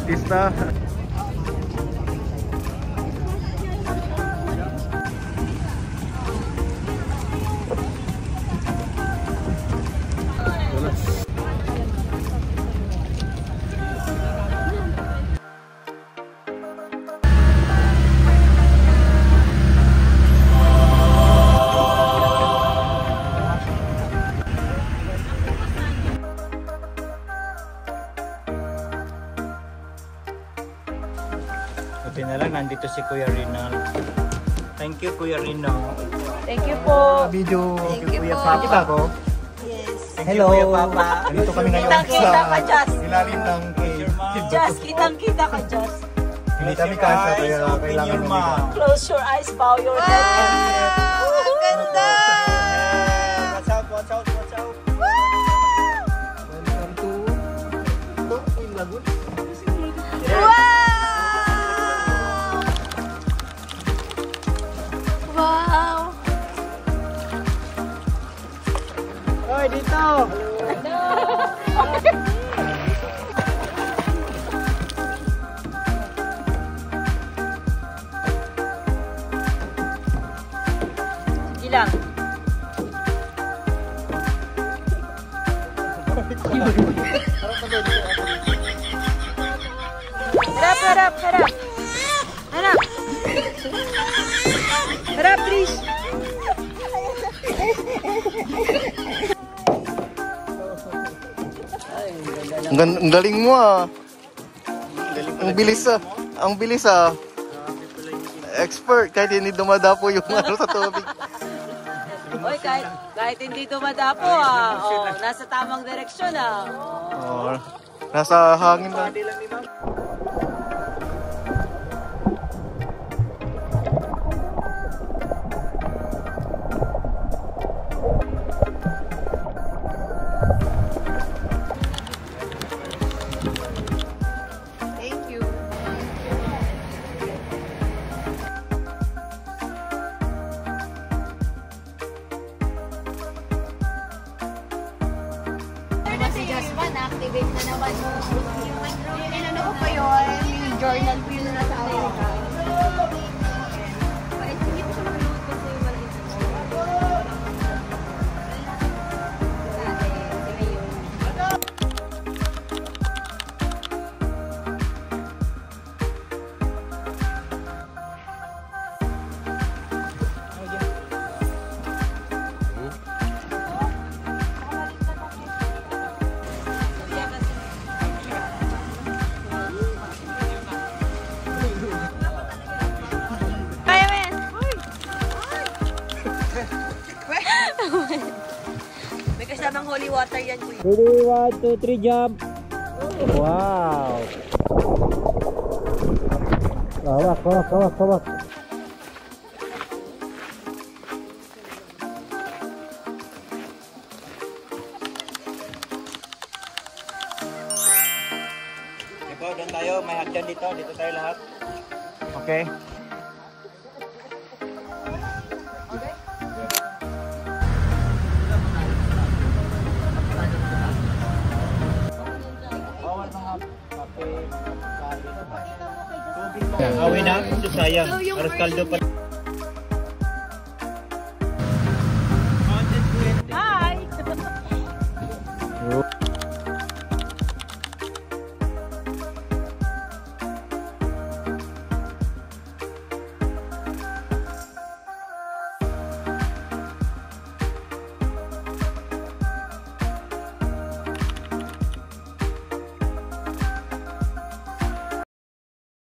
Artista. Buti na lang nandito si Kuya Rinal. Thank you, Kuya Rino. Thank you po. Video. Thank you Kuya po. Papa. Kita ko. Yes. Hello, Kuya Papa. Dito kami ngayon Kitang-kita ka, Jazz. ilalim ng cave. Jazz, kitang-kita ka, Jazz. Hindi kami kasha kaya kailangan your mo. Close your eyes, bow your head. Ang ganda! Watch out, watch out, watch out. Wow! Hoy, dito. Sige lang. Harap, harap, harap. Harap. Harap, please. Ang galing mo ah. Ang bilis ah. Ang bilis ah. Expert kahit hindi dumadapo yung ano sa tubig. Oy, kahit hindi dumadapo oh, nasa tamang direksyon Oh, nasa hangin na. Thank you. Si Jasmine, activate na naman yung inano ko pa yun, yung journal ko yun na sa Amerika. Hindi ko siya makaload kasi wala May kasamang holy water yan, kuya. Ready, 1, 2, 3, jump. Wow. Kawak, kawak, kawak, kawak. Ikaw, doon tayo. May hagdan dito. Dito tayo lahat. Okay. Awin na. Ito sayang. Aras kaldo pa.